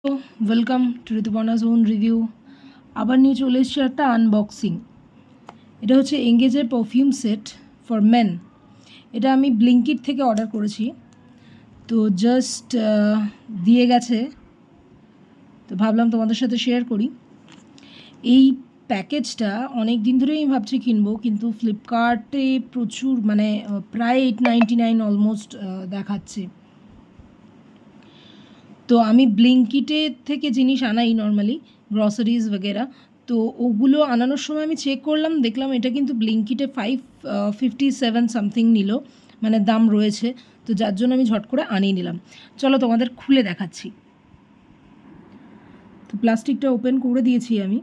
Welcome to Rituparna's own review. আবার নিয়ে চলে এসেছি একটা আনবক্সিং। এটা হচ্ছে এঙ্গেজের পারফিউম সেট ফর মেন। এটা আমি ব্লিঙ্কিট থেকে অর্ডার করেছি, তো জাস্ট দিয়ে গেছে, তো ভাবলাম তোমাদের সাথে শেয়ার করি। এই প্যাকেজটা অনেক দিন ধরেই আমি ভাবছি কিনবো, কিন্তু ফ্লিপকার্টে প্রচুর প্রায় 899 অলমোস্ট দেখাচ্ছে। তো আমি ব্লিঙ্কিটে থেকে জিনিস আনাই নর্মালি, গ্রসারিজ বগেরা। তো ওগুলো আনানোর সময় আমি চেক করলাম, দেখলাম এটা কিন্তু ব্লিঙ্কিটে 557 সামথিং নিল, মানে দাম রয়েছে। তো যার জন্য আমি ঝট করে আনিয়ে নিলাম। চলো তোমাদের খুলে দেখাচ্ছি। তো প্লাস্টিকটা ওপেন করে দিয়েছি আমি।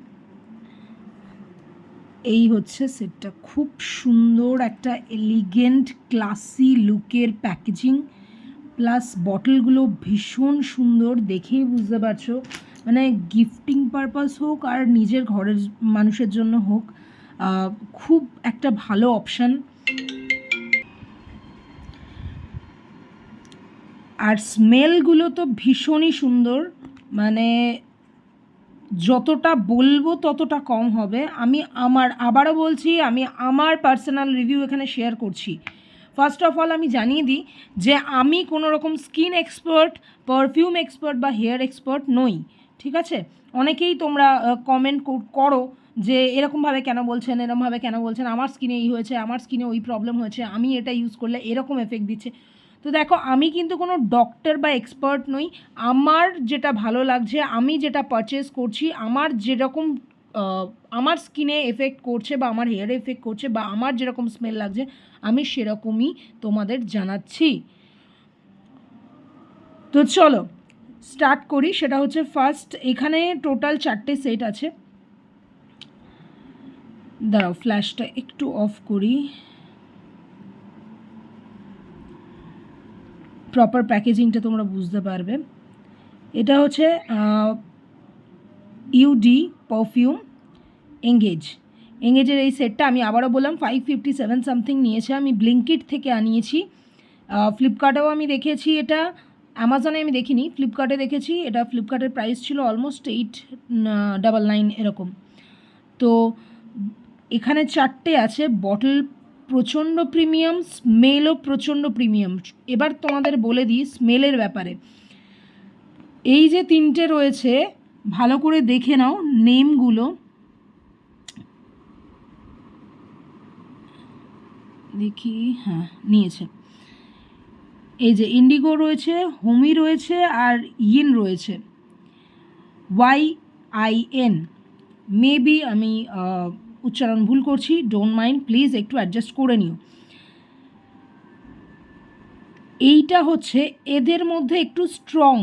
এই হচ্ছে সেটটা, খুব সুন্দর একটা এলিগেন্ট ক্লাসি লুকের প্যাকেজিং, প্লাস বটলগুলো ভীষণ সুন্দর, দেখেই বুঝতে পারছো। মানে গিফটিং পারপাস হোক আর নিজের ঘরের মানুষের জন্য হোক, খুব একটা ভালো অপশান। আর স্মেলগুলো তো ভীষণই সুন্দর, মানে যতটা বলবো ততটা কম হবে। আমি আবারও বলছি, আমি আমার পার্সোনাল রিভিউ এখানে শেয়ার করছি। ফার্স্ট অফ অল আমি জানিয়ে দিই যে আমি কোনো রকম স্কিন এক্সপার্ট, পারফিউম এক্সপার্ট বা হেয়ার এক্সপার্ট নই, ঠিক আছে? অনেকেই তোমরা কমেন্ট করো যে এরকমভাবে কেন বলছেন, এরকমভাবে কেন বলছেন, আমার স্কিনে এই হয়েছে, আমার স্কিনে ওই প্রবলেম হয়েছে, আমি এটা ইউজ করলে এরকম এফেক্ট দিচ্ছে। তো দেখো, আমি কিন্তু কোনো ডক্টর বা এক্সপার্ট নই। আমার যেটা ভালো লাগছে, আমি যেটা পারচেস করছি, আমার যেরকম আমার স্কিনে এফেক্ট করছে বা আমার হেয়ারে এফেক্ট করছে বা আমার যেরকম স্মেল লাগছে, আমি সেরকমই তোমাদের জানাচ্ছি। তো চলো স্টার্ট করি। সেটা হচ্ছে ফার্স্ট, এখানে টোটাল 4টে সেট আছে। দাঁড়াও, ফ্ল্যাশটা একটু অফ করি, প্রপার প্যাকেজিংটা তোমরা বুঝতে পারবে। এটা হচ্ছে ইউডি পারফিউম এঙ্গেজের এই সেটটা আমি আবারও বললাম 557 সামথিং নিয়েছে। আমি ব্লিঙ্কিট থেকে আনিয়েছি, ফ্লিপকার্টেও আমি দেখেছি, এটা অ্যামাজনে আমি দেখিনি, ফ্লিপকার্টে দেখেছি। এটা ফ্লিপকার্টের প্রাইস ছিল অলমোস্ট 899 এরকম। তো এখানে 4টে আছে, বটল প্রচণ্ড প্রিমিয়াম, স্মেলও প্রচণ্ড প্রিমিয়াম। এবার তোমাদের বলে দিই স্মেলের ব্যাপারে। এই যে 3টে রয়েছে, ভালো করে দেখে নাও নেমগুলো, দেখি, হ্যাঁ নিয়েছে। এই যে ইন্ডিগো রয়েছে, হোমি রয়েছে, আর ইন রয়েছে, YIN। মেবি আমি উচ্চারণ ভুল করছি, ডোন্ট মাইন্ড, প্লিজ একটু অ্যাডজাস্ট করে নিও। এইটা হচ্ছে এদের মধ্যে একটু স্ট্রং,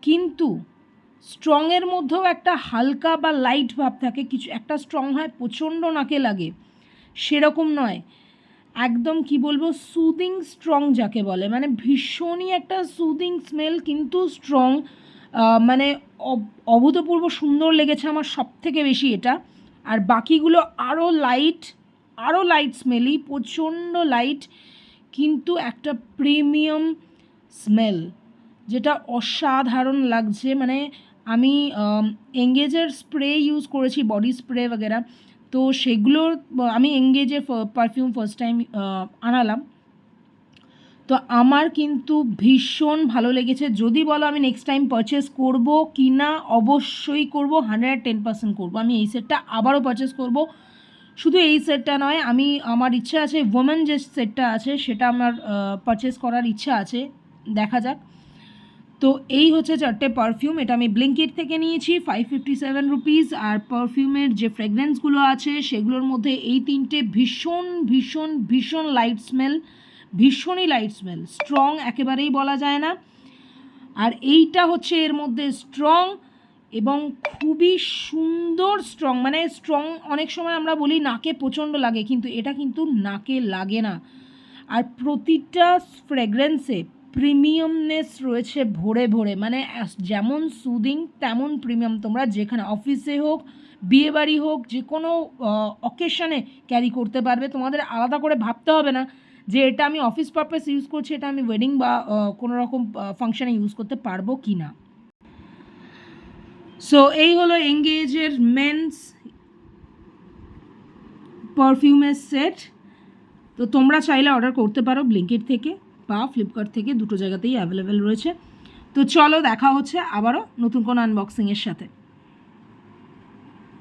কিন্তু স্ট্রংয়ের মধ্যেও একটা হালকা বা লাইট ভাব থাকে। কিছু একটা স্ট্রং হয় প্রচণ্ড নাকে লাগে, সেরকম নয়। একদম কি বলবো, সুদিং স্ট্রং যাকে বলে, মানে ভীষণই একটা সুদিং স্মেল, কিন্তু স্ট্রং। মানে অভূতপূর্ব সুন্দর লেগেছে আমার সব থেকে বেশি এটা। আর বাকিগুলো আরও লাইট স্মেলি, প্রচণ্ড লাইট, কিন্তু একটা প্রিমিয়াম স্মেল, যেটা অসাধারণ লাগছে। মানে আমি এঙ্গেজের স্প্রে ইউজ করেছি, বডি স্প্রে বগেরা, তো সেগুলোর আমি এঙ্গেজের পারফিউম ফার্স্ট টাইম আনালাম, তো আমার কিন্তু ভীষণ ভালো লেগেছে। যদি বলো আমি নেক্সট টাইম পারচেস করবো কি না, অবশ্যই করবো, 110% করবো। আমি এই সেটটা আবারও পারচেস করবো। শুধু এই সেটটা নয়, আমার ইচ্ছা আছে ওমেন যে সেটটা আছে সেটা আমার পারচেস করার ইচ্ছা আছে, দেখা যাক। তো এই হচ্ছে 4টে পারফিউম। এটা আমি ব্লিঙ্কিট থেকে নিয়েছি, 557 রুপিস। আর পারফিউমের যে ফ্রেগরেন্সগুলো আছে সেগুলোর মধ্যে এই 3টে ভীষণ ভীষণ ভীষণ লাইট স্মেল, ভীষণই লাইট স্মেল, স্ট্রং একেবারেই বলা যায় না। আর এইটা হচ্ছে এর মধ্যে স্ট্রং, এবং খুবই সুন্দর স্ট্রং। মানে স্ট্রং অনেক সময় আমরা বলি নাকে প্রচণ্ড লাগে, কিন্তু এটা কিন্তু নাকে লাগে না। আর প্রতিটা ফ্রেগরেন্সে প্রিমিয়ামনেস রয়েছে ভরে ভরে, মানে যেমন সুদিং তেমন প্রিমিয়াম। তোমরা যেখানে অফিসে হোক, বিয়েবাড়ি হোক, যে কোনো অকেশনে ক্যারি করতে পারবে। তোমাদের আলাদা করে ভাবতে হবে না যে এটা আমি অফিস পারপাস ইউজ করছি, এটা আমি ওয়েডিং বা কোনো রকম ফাংশানে ইউজ করতে পারবো কি না। সো এই হলো এঙ্গেজের মেন্স পারফিউমের সেট। তো তোমরা চাইলে অর্ডার করতে পারো ব্লিঙ্কিট থেকে বা ফ্লিপকার্ট থেকে, দুটো জায়গাতেই অ্যাভেলেবেল রয়েছে। তো চলো দেখা হচ্ছে আবারও নতুন কোনো আনবক্সিংয়ের সাথে।